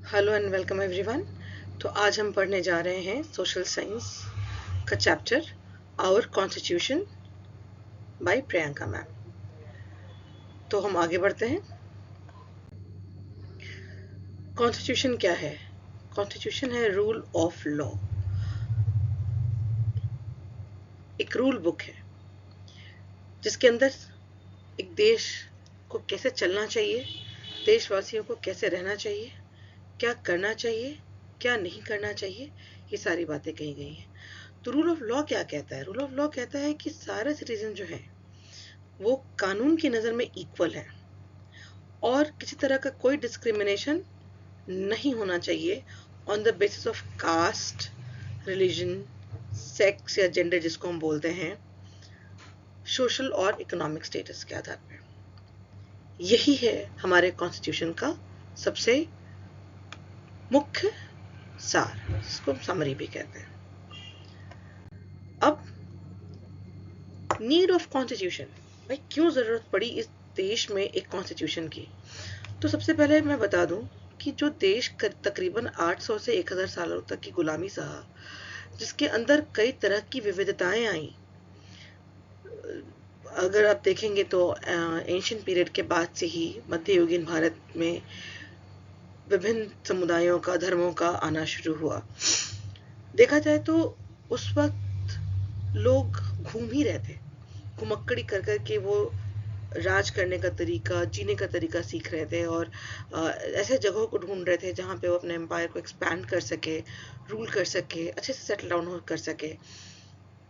Hello and welcome everyone. तो आज हम पढ़ने जा रहे हैं सोशल साइंस का chapter our constitution by Priyanka ma'am. तो हम आगे बढ़ते हैं। कॉन्स्टिट्यूशन क्या है? कॉन्स्टिट्यूशन है रूल ऑफ लॉ, एक रूल बुक है जिसके अंदर एक देश को कैसे चलना चाहिए, देशवासियों को कैसे रहना चाहिए, क्या करना चाहिए, क्या नहीं करना चाहिए, ये सारी बातें कही गई हैं। तो रूल ऑफ लॉ क्या कहता है? रूल ऑफ लॉ कहता है कि सारे सिटीजन जो हैं वो कानून की नज़र में इक्वल है और किसी तरह का कोई डिस्क्रिमिनेशन नहीं होना चाहिए on the basis of caste, religion, sex या जेंडर जिसको हम बोलते हैं, सोशल और इकोनॉमिक स्टेटस के आधार पर। यही है हमारे कॉन्स्टिट्यूशन का सबसे मुख्य सार, जिसको हम समरी भी कहते हैं। अब नीड ऑफ कॉन्स्टिट्यूशन, भाई क्यों जरूरत पड़ी इस देश में एक कॉन्स्टिट्यूशन की? तो सबसे पहले मैं बता दूं कि जो देश तकरीबन 800 से 1000 सालों तक की गुलामी सहा, जिसके अंदर कई तरह की विविधताएं आई। अगर आप देखेंगे तो एंशियंट पीरियड के बाद से ही मध्ययुगीन भारत में विभिन्न समुदायों का, धर्मों का आना शुरू हुआ। देखा जाए तो उस वक्त लोग घूम ही रहे थे, घुमक्कड़ी कर कर के वो राज करने का तरीका, जीने का तरीका सीख रहे थे और ऐसे जगहों को ढूंढ रहे थे जहाँ पे वो अपने एम्पायर को एक्सपैंड कर सके, रूल कर सके, अच्छे से सेटल डाउन कर सके।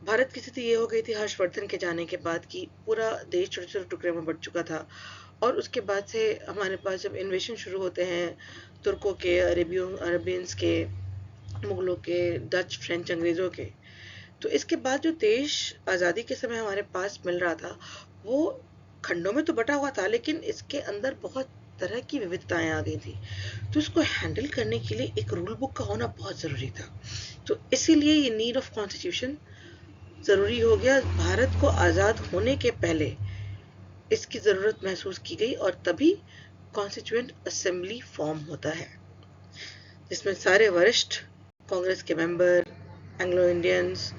भारत की स्थिति ये हो गई थी हर्षवर्धन के जाने के बाद कि पूरा देश छोटे छोटे टुकड़े में बट चुका था और उसके बाद से हमारे पास जब इन्वेशन शुरू होते हैं तुर्कों के, अरेबियंस के, मुगलों के, डच, फ्रेंच, अंग्रेजों के, तो इसके बाद जो देश आज़ादी के समय हमारे पास मिल रहा था वो खंडों में तो बटा हुआ था, लेकिन इसके अंदर बहुत तरह की विविधताएं आ गई थी। तो इसको हैंडल करने के लिए एक रूल बुक का होना बहुत ज़रूरी था। तो इसीलिए ये नीड ऑफ कॉन्स्टिट्यूशन ज़रूरी हो गया। भारत को आज़ाद होने के पहले इसकी ज़रूरत महसूस की गई और तभी कॉन्स्टिट्यूएंट असेंबली फॉर्म होता है, जिसमें सारे वरिष्ठ कांग्रेस के मेंबर, एंग्लो इंडियंस,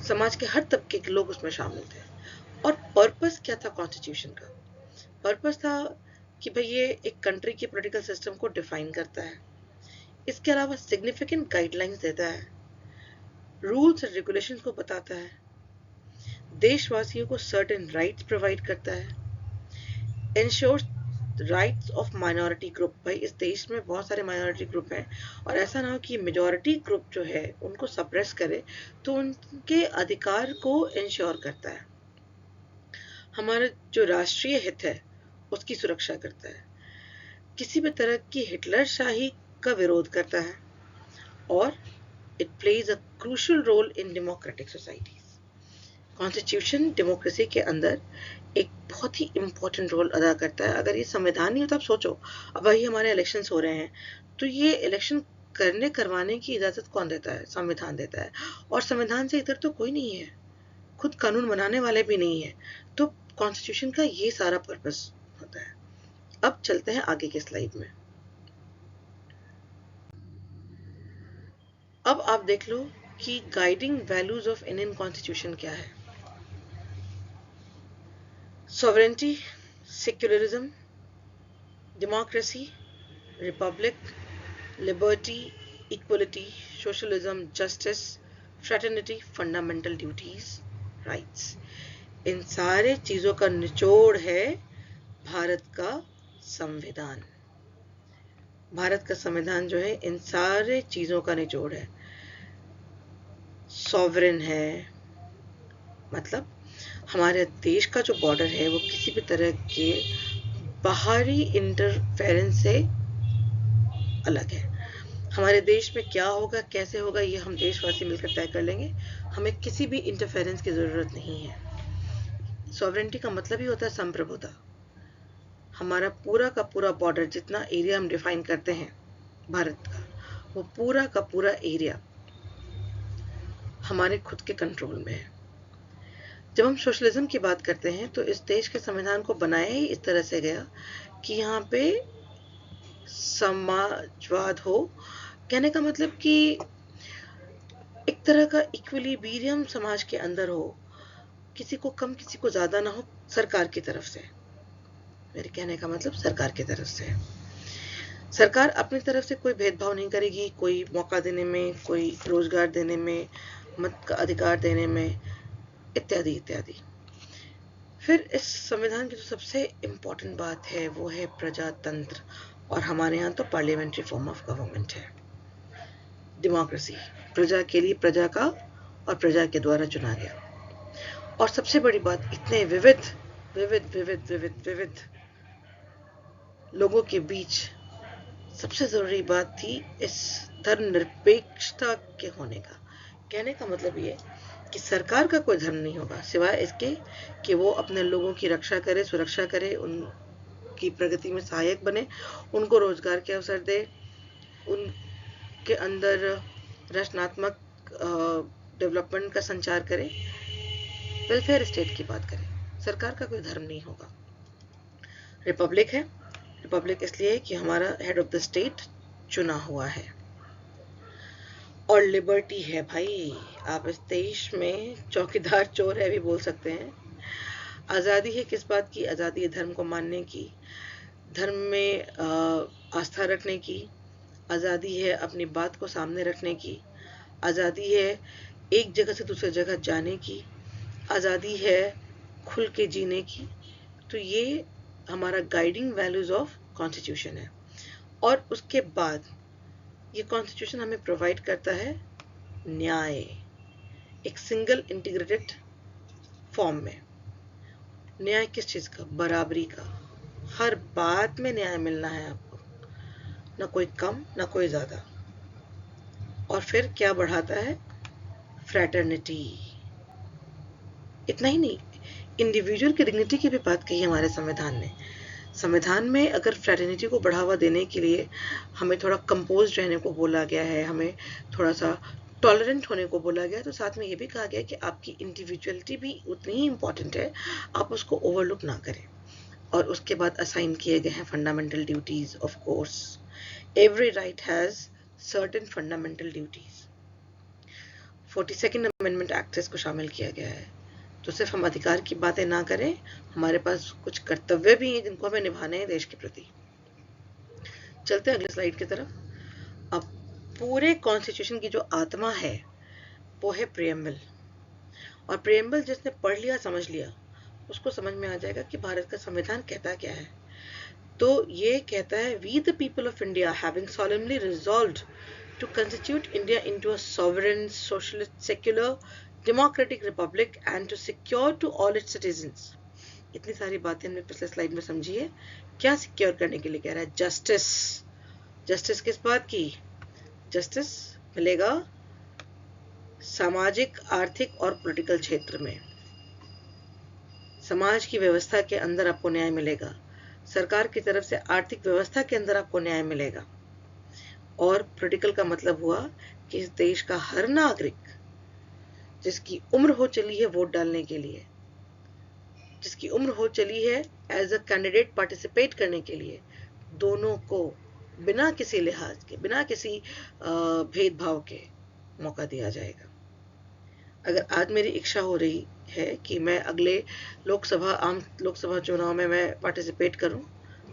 समाज के हर तबके के लोग उसमें शामिल थे। और पर्पस क्या था कॉन्स्टिट्यूशन का? पर्पस था कि भाई ये एक कंट्री के पॉलिटिकल सिस्टम को डिफाइन करता है, इसके अलावा सिग्निफिकेंट गाइडलाइंस देता है, रूल्स एंड रेगुलेशंस को बताता है, देशवासियों को सर्टेन राइट्स प्रोवाइड करता है, ensures rights of minority group. भाई इस देश में बहुत सारे माइनॉरिटी ग्रुप हैं और ऐसा ना हो कि मेजॉरिटी ग्रुप जो है उनको सप्रेस करे, तो उनके अधिकार को इंश्योर करता है। हमारा जो राष्ट्रीय हित है उसकी सुरक्षा करता है, किसी भी तरह की हिटलर शाही का विरोध करता है और it plays a crucial role in democratic societies. Constitution democracy के अंदर एक बहुत ही इम्पोर्टेंट रोल अदा करता है। अगर ये संविधान नहीं होता, आप सोचो, अब वही हमारे इलेक्शंस हो रहे हैं, तो ये इलेक्शन करवाने की इजाज़त कौन देता है? संविधान देता है। और संविधान से इधर तो कोई नहीं है, खुद कानून बनाने वाले भी नहीं है। तो कॉन्स्टिट्यूशन का ये सारा पर्पस होता है। अब चलते हैं आगे के स्लाइड में। अब आप देख लो कि guiding values of Indian constitution क्या है। Sovereignty, secularism, democracy, republic, liberty, equality, socialism, justice, fraternity, fundamental duties, rights. इन सारे चीजों का निचोड़ है भारत का संविधान। भारत का संविधान जो है इन सारे चीजों का निचोड़ है। सॉवरेन है, मतलब हमारे देश का जो बॉर्डर है वो किसी भी तरह के बाहरी इंटरफेरेंस से अलग है। हमारे देश में क्या होगा, कैसे होगा, ये हम देशवासी मिलकर तय कर लेंगे। हमें किसी भी इंटरफेरेंस की जरूरत नहीं है। सॉवरेंटी का मतलब ही होता है संप्रभुता। हमारा पूरा का पूरा बॉर्डर, जितना एरिया हम डिफाइन करते हैं भारत का, वो पूरा का पूरा एरिया हमारे खुद के कंट्रोल में है। जब हम सोशलिज्म की बात करते हैं तो इस देश के संविधान को बनाया ही इस तरह से गया कि यहाँ पे समाजवाद हो। कहने का मतलब कि एक तरह का इक्विलिब्रियम समाज के अंदर हो, किसी को कम किसी को ज्यादा ना हो, सरकार की तरफ से। मेरे कहने का मतलब सरकार की तरफ से। सरकार अपनी तरफ से कोई भेदभाव नहीं करेगी, कोई मौका देने में, कोई रोजगार देने में, मत का अधिकार देने में, इत्यादि इत्यादि। फिर इस संविधान की जो सबसे इम्पोर्टेंट बात है वो है प्रजातंत्र, और हमारे यहाँ तो पार्लियामेंट्री फॉर्म ऑफ गवर्नमेंट है, डेमोक्रेसी। प्रजा के लिए प्रजा का, और प्रजा के द्वारा चुना गया। और सबसे बड़ी बात, इतने विविध विविध विविध विविध विविध लोगों के बीच सबसे जरूरी बात थी इस धर्मनिरपेक्षता के होने का। कहने का मतलब ये कि सरकार का कोई धर्म नहीं होगा सिवाय इसके कि वो अपने लोगों की रक्षा करे, सुरक्षा करे, उनकी प्रगति में सहायक बने, उनको रोजगार के अवसर दे, उनके अंदर रचनात्मक डेवलपमेंट का संचार करे, वेलफेयर स्टेट की बात करें। सरकार का कोई धर्म नहीं होगा। रिपब्लिक है, रिपब्लिक इसलिए कि हमारा हेड ऑफ द स्टेट चुना हुआ है। और लिबर्टी है भाई, आप इस देश में चौकीदार चोर है भी बोल सकते हैं। आज़ादी है किस बात की? आज़ादी है धर्म को मानने की, धर्म में आस्था रखने की, आज़ादी है अपनी बात को सामने रखने की, आज़ादी है एक जगह से दूसरी जगह जाने की, आज़ादी है खुल के जीने की। तो ये हमारा गाइडिंग वैल्यूज ऑफ कॉन्स्टिट्यूशन है। और उसके बाद ये कॉन्स्टिट्यूशन हमें प्रोवाइड करता है न्याय, एक सिंगल इंटीग्रेटेड फॉर्म में। न्याय किस चीज का? बराबरी का। हर बात में न्याय मिलना है आपको, ना कोई कम ना कोई ज्यादा। और फिर क्या बढ़ाता है? फ्रैटर्निटी। इतना ही नहीं, इंडिविजुअल की डिग्निटी की भी बात कही हमारे संविधान ने। संविधान में अगर फ्रैटर्निटी को बढ़ावा देने के लिए हमें थोड़ा कंपोज रहने को बोला गया है, हमें थोड़ा सा टॉलरेंट होने को बोला गया है, तो साथ में ये भी कहा गया है कि आपकी इंडिविजुअलिटी भी उतनी ही इम्पॉर्टेंट है, आप उसको ओवरलुक ना करें। और उसके बाद असाइन किए गए हैं fundamental duties. Of course every right has certain fundamental duties. 42nd amendment act इसको शामिल किया गया है। तो सिर्फ हम अधिकार की बातें ना करें, हमारे पास कुछ कर्तव्य भी हैं जिनको हमें निभाने हैं देश के प्रति। चलते हैं अगले स्लाइड की तरफ। अब पूरे कॉन्स्टिट्यूशन की जो आत्मा है वो है प्रियम्बल। और प्रियम्बल जिसने पढ़ लिया, समझ लिया, उसको समझ में आ जाएगा कि भारत का संविधान कहता क्या है। तो ये कहता है, we the people of India having solemnly resolved to constitute India into a sovereign, socialist, secular, democratic republic and to secure to all its citizens। इतनी सारी बातें हमने पिछले स्लाइड में समझी है। क्या सिक्योर करने के लिए कह रहा है? जस्टिस। जस्टिस किस बात की? जस्टिस मिलेगा सामाजिक, आर्थिक और पॉलिटिकल क्षेत्र में। समाज की व्यवस्था के अंदर आपको न्याय मिलेगा, सरकार की तरफ से आर्थिक व्यवस्था के अंदर आपको न्याय मिलेगा। और पॉलिटिकल का मतलब हुआ कि इस देश का हर नागरिक जिसकी उम्र हो चली है वोट डालने के लिए, जिसकी उम्र हो चली है एज अ कैंडिडेट पार्टिसिपेट करने के लिए, दोनों को बिना किसी लिहाज के, बिना किसी भेदभाव के मौका दिया जाएगा। अगर आज मेरी इच्छा हो रही है कि मैं अगले आम लोकसभा चुनाव में मैं पार्टिसिपेट करूं,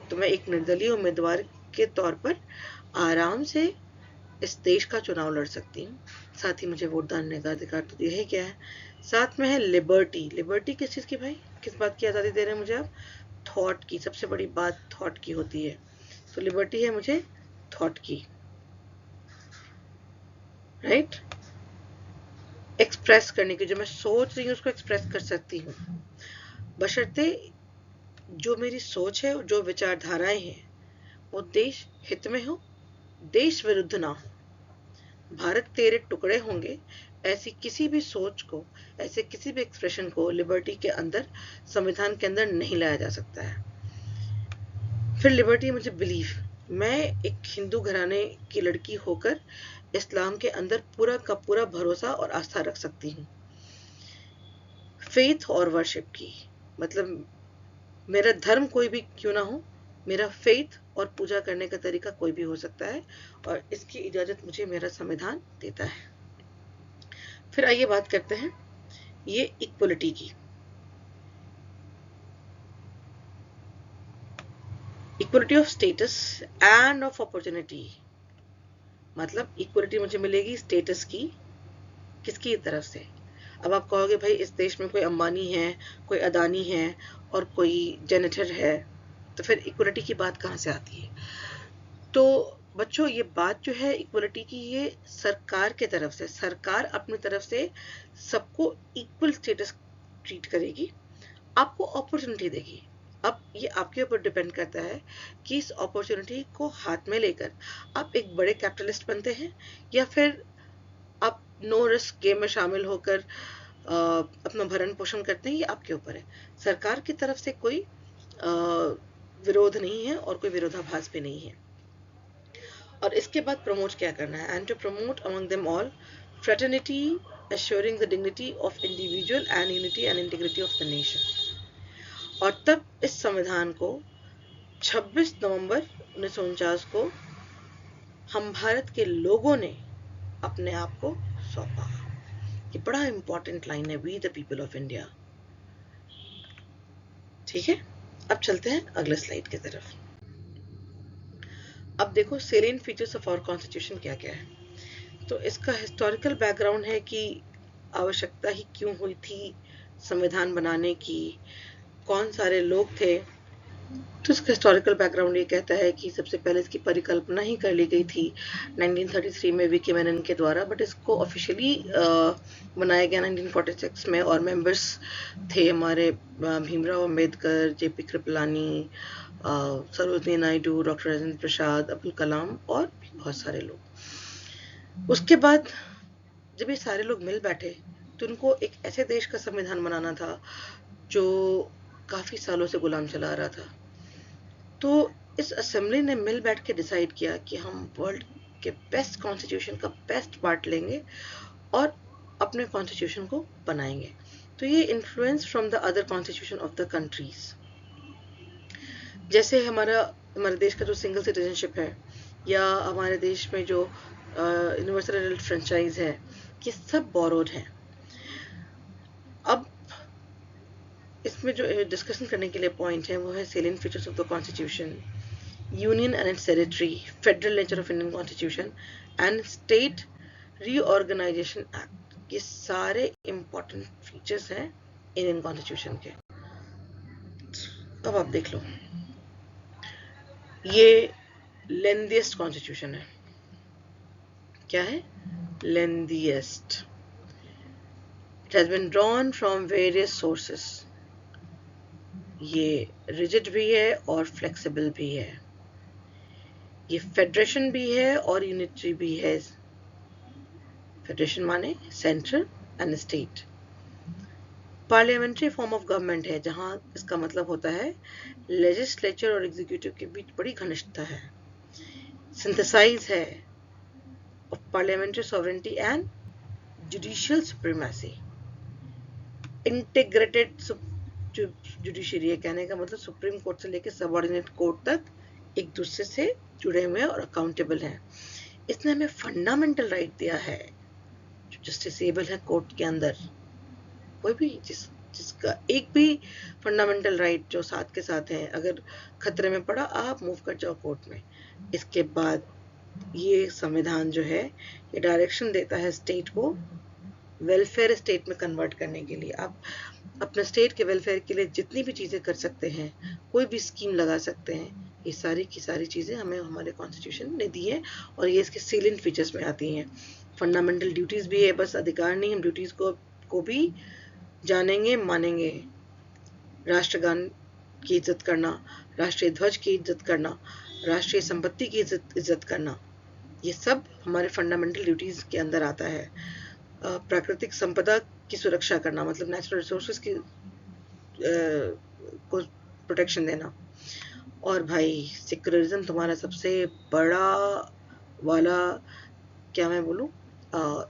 तो मैं एक निर्दलीय उम्मीदवार के तौर पर आराम से इस देश का चुनाव लड़ सकती हूँ। साथ ही मुझे वोट डालने का अधिकार तो दिया ही क्या है। साथ में है लिबर्टी। लिबर्टी किस चीज की भाई? किस बात की आजादी दे रहे हैं मुझे आप? थॉट की। सबसे बड़ी बात थॉट की होती है, तो लिबर्टी है मुझे थॉट की, राइट? एक्सप्रेस करने की, जो मैं सोच रही हूँ उसको एक्सप्रेस कर सकती हूँ, बशर्ते जो मेरी सोच है और जो विचारधाराएं हैं वो देश हित में हो, देश विरुद्ध ना हो। भारत तेरे टुकड़े होंगे, ऐसी किसी भी सोच को, ऐसे किसी भी एक्सप्रेशन को लिबर्टी के अंदर, संविधान के अंदर नहीं लाया जा सकता है। फिर लिबर्टी मुझे बिलीफ, मैं एक हिंदू घराने की लड़की होकर इस्लाम के अंदर पूरा का पूरा भरोसा और आस्था रख सकती हूँ। फेथ और वर्शिप की मतलब मेरा धर्म कोई भी क्यों ना हो, मेरा फेथ और पूजा करने का तरीका कोई भी हो सकता है और इसकी इजाजत मुझे मेरा संविधान देता है। फिर आइए बात करते हैं ये इक्वलिटी की। Equality of status end of opportunity, मतलब इक्वलिटी मुझे मिलेगी स्टेटस की, किसकी तरफ से? अब आप कहोगे भाई इस देश में कोई अंबानी है, कोई अदानी है और कोई जेनेटर है, तो फिर इक्वलिटी की बात कहाँ से आती है? तो बच्चों ये बात जो है इक्वलिटी की, ये सरकार के तरफ से, सरकार अपनी तरफ से सबको इक्वल स्टेटस ट्रीट करेगी, आपको अपॉर्चुनिटी देगी। अब ये आपके ऊपर डिपेंड करता है कि इस अपॉर्चुनिटी को हाथ में लेकर आप एक बड़े कैपिटलिस्ट बनते हैं या फिर आप नो रिस्क गेम में शामिल होकर अपना भरण पोषण करते हैं, ये आपके ऊपर है। सरकार की तरफ से कोई विरोध नहीं है और कोई विरोधाभास भी नहीं है। और इसके बाद प्रमोट क्या करना है? And to promote among them all fraternity, assuring the dignity of individual and unity and integrity of the nation। और तब इस संविधान को 26 नवंबर 1949 को हम भारत के लोगों ने अपने आप को सौंपा। ये बड़ा इंपॉर्टेंट लाइन है, we the people of India. ठीक है, अब चलते हैं अगले स्लाइड की तरफ। अब देखो salient features of our constitution क्या क्या है। तो इसका हिस्टोरिकल बैकग्राउंड है कि आवश्यकता ही क्यों हुई थी संविधान बनाने की, कौन सारे लोग थे। तो इसका हिस्टोरिकल बैकग्राउंड ये कहता है कि सबसे पहले इसकी परिकल्पना ही कर ली गई थी 1933 में वी.के. मेनन के द्वारा, बट इसको ऑफिशियली बनाया गया 1946 में। और मेंबर्स थे हमारे भीमराव अंबेडकर, जे.पी. कृपलानी, सरोजनी नायडू, डॉक्टर राजेंद्र प्रसाद, अब्दुल कलाम और भी बहुत सारे लोग। उसके बाद जब ये सारे लोग मिल बैठे तो उनको एक ऐसे देश का संविधान बनाना था जो काफी सालों से गुलाम चला रहा था। तो इस असेंबली ने मिल बैठ के डिसाइड किया कि हम वर्ल्ड के बेस्ट कॉन्स्टिट्यूशन का बेस्ट पार्ट लेंगे और अपने कॉन्स्टिट्यूशन को बनाएंगे। तो ये influence from the other constitution of the countries. जैसे हमारे देश का जो सिंगल सिटीजनशिप है या हमारे देश में जो यूनिवर्सल एडल्ट फ्रेंचाइज है, ये सब बोरोड है। अब इसमें जो डिस्कशन करने के लिए पॉइंट है वो है salient features of the constitution, union and its territory, federal nature of Indian constitution and state reorganisation act. ये सारे इंपॉर्टेंट फीचर्स हैं इंडियन कॉन्स्टिट्यूशन के। अब आप देख लो, ये लेंथीएस्ट कॉन्स्टिट्यूशन है। क्या है? Lengthiest. It has been drawn from various sources. ये रिजिड भी है और फ्लेक्सिबल भी है। ये फेडरेशन भी है और यूनिटरी भी है। फेडरेशन माने central and state. Parliamentary form of government है, जहां इसका मतलब होता है लेजिस्लेचर और एग्जीक्यूटिव के बीच बड़ी घनिष्ठता है। सिंथेसाइज है of parliamentary sovereignty and judicial supremacy. Integrated judiciary है, कहने का मतलब सुप्रीम कोर्ट से लेकर सबऑर्डिनेट कोर्ट तक एक दूसरे से जुड़े हुए और अकाउंटेबल हैं। इसने हमें फंडामेंटल राइट दिया है जो जस्टिसेबल है कोर्ट के अंदर। कोई भी जिसका एक भी फंडामेंटल राइट जो साथ के साथ है, अगर खतरे में पड़ा आप मूव कर जाओ कोर्ट में। इसके बाद ये संविधान जो है ये डायरेक्शन देता है स्टेट को वेलफेयर स्टेट में कन्वर्ट करने के लिए। आप अपने स्टेट के वेलफेयर के लिए जितनी भी चीज़ें कर सकते हैं, कोई भी स्कीम लगा सकते हैं, ये सारी की सारी चीज़ें हमें हमारे कॉन्स्टिट्यूशन ने दी है और ये इसके सेलिएंट फीचर्स में आती हैं। फंडामेंटल ड्यूटीज़ भी है, बस अधिकार नहीं, हम ड्यूटीज़ को भी जानेंगे, मानेंगे। राष्ट्रगान की इज्जत करना, राष्ट्रीय ध्वज की इज्जत करना, राष्ट्रीय संपत्ति की इज्जत करना, ये सब हमारे फंडामेंटल ड्यूटीज़ के अंदर आता है। प्राकृतिक संपदा की सुरक्षा करना, मतलब नेचुरल रिसोर्सेज की को प्रोटेक्शन देना। और भाई सेक्युलरिज्म तुम्हारा सबसे बड़ा वाला, क्या मैं बोलूँ,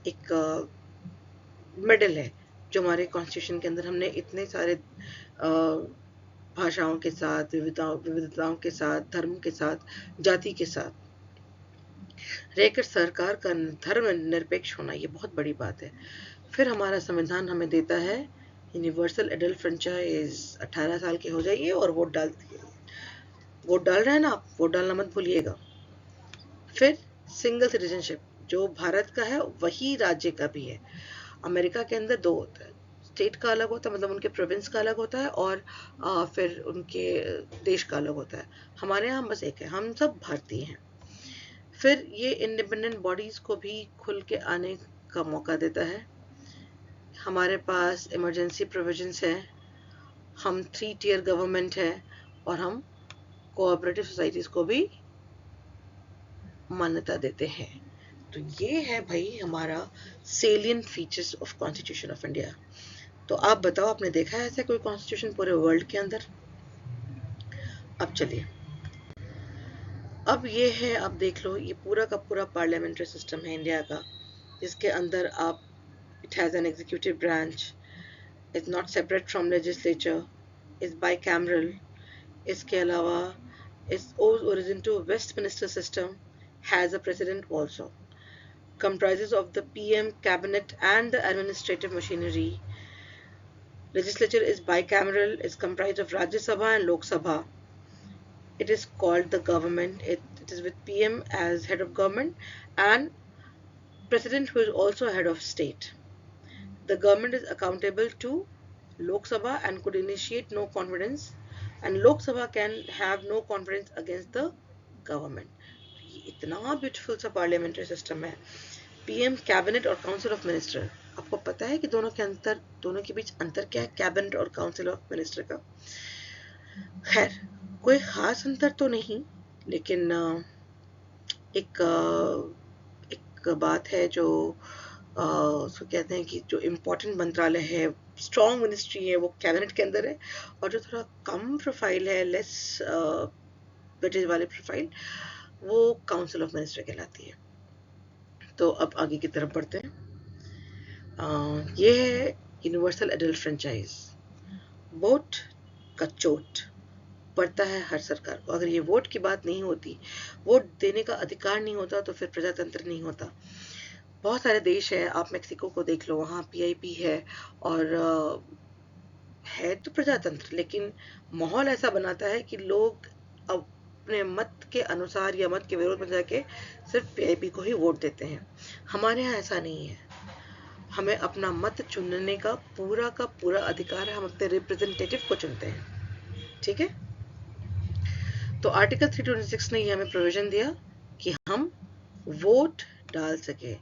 एक मेडल है जो हमारे कॉन्स्टिट्यूशन के अंदर हमने इतने सारे भाषाओं के साथ, विविधताओं के साथ, धर्म के साथ, जाति के साथ रहकर सरकार का धर्म निरपेक्ष होना, ये बहुत बड़ी बात है। फिर हमारा संविधान हमें देता है यूनिवर्सल एडल्ट फ्रेंचाइज, 18 साल के हो जाइए और वोट डाल रहे हैं ना आप, वोट डालना मत भूलिएगा। फिर सिंगल सिटीजनशिप, जो भारत का है वही राज्य का भी है। अमेरिका के अंदर दो होता है, स्टेट का अलग होता है, मतलब उनके प्रोविंस का अलग होता है, और फिर उनके देश का अलग होता है। हमारे यहाँ बस एक है, हम सब भारतीय हैं। फिर ये इंडिपेंडेंट बॉडीज को भी खुल के आने का मौका देता है। हमारे पास इमरजेंसी प्रोविजंस है, हम 3 टियर गवर्नमेंट है, और हम कोऑपरेटिव सोसाइटीज को भी मान्यता देते हैं। तो ये है भाई हमारा salient features of constitution of India. तो आप बताओ, आपने देखा है ऐसा कोई कॉन्स्टिट्यूशन पूरे वर्ल्ड के अंदर? अब चलिए, अब ये है, आप देख लो, ये पूरा का पूरा पार्लियामेंट्री सिस्टम है इंडिया का, जिसके अंदर आप, it has an executive branch, is not separate from legislature, is bicameral. इसके अलावा is owes origin to Westminster system, has a president also, comprises of the PM, cabinet and the administrative machinery. Legislature is bicameral, is comprised of Rajya Sabha and Lok Sabha. It is called the government. It is with PM as head of government and president who is also head of state. The government is accountable to Lok Sabha and could initiate no confidence, and Lok Sabha can have no confidence against the government. इतना beautiful सा parliamentary system है। PM, cabinet और council of minister, आपको पता है कि दोनों के बीच अंतर क्या है, कैबिनेट और काउंसिल ऑफ मिनिस्टर का? खैर, कोई खास अंतर तो नहीं, लेकिन एक बात है जो उसको कहते हैं कि जो इम्पोर्टेंट मंत्रालय है, स्ट्रॉन्ग मिनिस्ट्री है, वो कैबिनेट के अंदर है, और जो थोड़ा कम प्रोफाइल है, लेस वेटेज वाले प्रोफाइल, वो काउंसिल ऑफ मिनिस्टर कहलाती है। तो अब आगे की तरफ बढ़ते हैं। ये है यूनिवर्सल एडल्ट फ्रेंचाइज। वोट का चोट पड़ता है हर सरकार को। अगर ये वोट की बात नहीं होती, वोट देने का अधिकार नहीं होता, तो फिर प्रजातंत्र नहीं होता। बहुत सारे देश है, आप मेक्सिको को देख लो, वहाँ PIP है, और है तो प्रजातंत्र, लेकिन माहौल ऐसा बनाता है कि लोग अपने मत के अनुसार या मत के विरोध में जाके सिर्फ PIP को ही वोट देते हैं। हमारे यहाँ ऐसा नहीं है, हमें अपना मत चुनने का पूरा अधिकार है, हम अपने रिप्रेजेंटेटिव को चुनते हैं। ठीक है, तो आर्टिकल 326 ने हमें प्रोविजन दिया कि हम वोट डाल सके।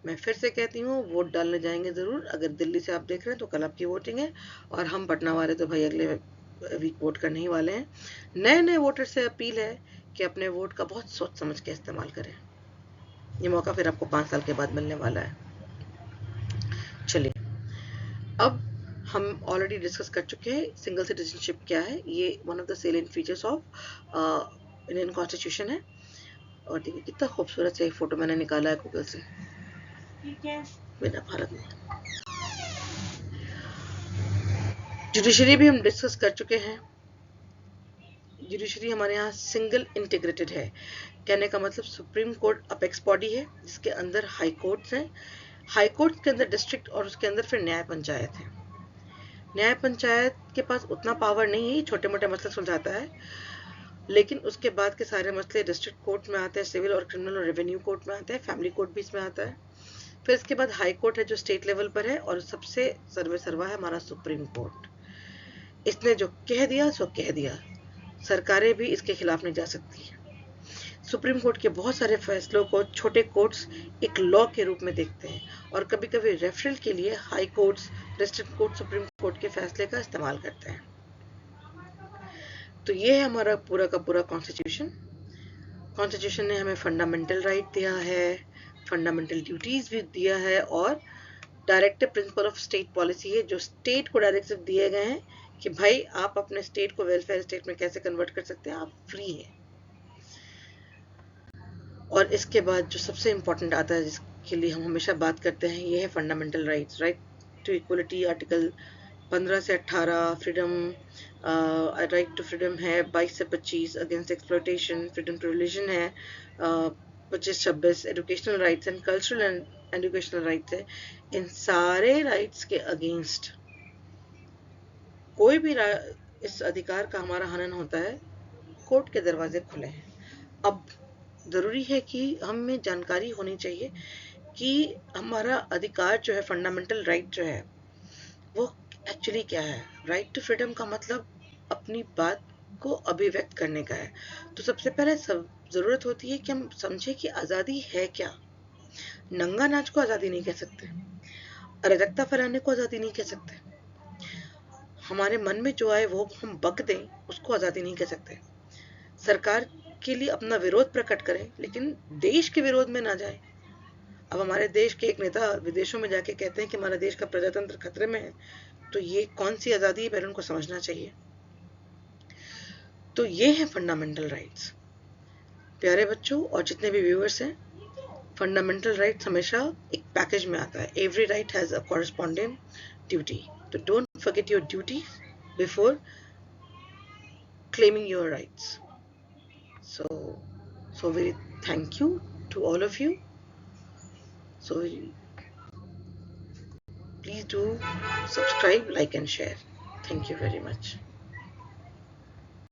मैं फिर से कहती हूँ, वोट डालने जाएंगे जरूर। अगर दिल्ली से आप देख रहे हैं तो कल आपकी वोटिंग है, और हम पटना वाले तो भाई अगले वीक वोट करने ही वाले हैं। नए वोटर से अपील है कि अपने वोट का बहुत सोच समझ के इस्तेमाल करें। ये मौका फिर आपको 5 साल के बाद मिलने वाला है। चलिए, अब हम ऑलरेडी डिस्कस कर चुके हैं सिंगल सिटीजनशिप क्या है। ये one of the salient features of Indian constitution है। और देखिए कितना खूबसूरत से एक फोटो मैंने निकाला है गूगल से, बिना भारत में। जुडिशरी भी हम डिस्कस कर चुके हैं। जुडिशरी हमारे यहाँ सिंगल इंटीग्रेटेड है। कहने का मतलब सुप्रीम कोर्ट अपेक्स बॉडी है, जिसके अंदर हाई कोर्ट्स हैं, हाई कोर्ट के अंदर डिस्ट्रिक्ट, और उसके अंदर फिर न्याय पंचायत है। न्याय पंचायत के पास उतना पावर नहीं है, छोटे मोटे मसले सुलझाता है, लेकिन उसके बाद के सारे मसले डिस्ट्रिक्ट कोर्ट में आते हैं, सिविल और क्रिमिनल और रेवेन्यू कोर्ट में आते हैं, फैमिली कोर्ट भी इसमें आता है। फिर इसके बाद हाई कोर्ट है जो स्टेट लेवल पर है, और सबसे सर्वे सर्वा है हमारा सुप्रीम कोर्ट। इसने जो कह दिया सो कह दिया, सरकारें भी इसके खिलाफ नहीं जा सकती है। सुप्रीम कोर्ट के बहुत सारे फैसलों को छोटे कोर्ट्स एक लॉ के रूप में देखते हैं, और कभी कभी रेफरल के लिए high courts, district court, supreme court के फैसले का इस्तेमाल करते हैं। तो ये है हमारा पूरा का पूरा कॉन्स्टिट्यूशन। कॉन्स्टिट्यूशन ने हमें फंडामेंटल राइट दिया है, फंडामेंटल ड्यूटीज भी दिया है, और directive principle of state policy है, जो स्टेट को डायरेक्टिव दिए गए हैं कि भाई आप अपने स्टेट को वेलफेयर स्टेट में कैसे कन्वर्ट कर सकते हैं, आप फ्री हैं। और इसके बाद जो सबसे इम्पोर्टेंट आता है, जिसके लिए हम हमेशा बात करते हैं, ये है fundamental rights. Right to equality, article 15 से 18 फ्रीडम, राइट टू फ्रीडम है, 22 से 25 against exploitation, freedom to religion है, 25-26 educational rights and cultural and educational rights है। इन सारे राइट्स के अगेंस्ट कोई भी इस अधिकार का हमारा हनन होता है, कोर्ट के दरवाजे खुले हैं। अब जरूरी है कि हमें जानकारी होनी चाहिए कि हमारा अधिकार जो है, फंडामेंटल राइट जो है, वो एक्चुअली क्या है। राइट टू फ्रीडम का मतलब अपनी बात को अभिव्यक्त करने का है। तो सबसे पहले जरूरत होती है कि हम समझे कि आजादी है क्या। नंगा नाच को आजादी नहीं कह सकते, अराजकता फैलाने को आजादी नहीं कह सकते, हमारे मन में जो आए वो हम बक दें, उसको आजादी नहीं कह सकते। सरकार के लिए अपना विरोध प्रकट करें, लेकिन देश के विरोध में ना जाए। अब हमारे देश के एक नेता विदेशों में जाके कहते हैं कि हमारा देश का प्रजातंत्र खतरे में है, तो ये कौन सी आजादी है, पहले उनको समझना चाहिए। तो ये है फंडामेंटल राइट्स। प्यारे बच्चों और जितने भी व्यूअर्स हैं, फंडामेंटल राइट्स हमेशा एक पैकेज में आता है। Every right has a corresponding duty, तो don't forget your duty before claiming your rights. So very thank you to all of you. So please do subscribe, like and share. Thank you very much.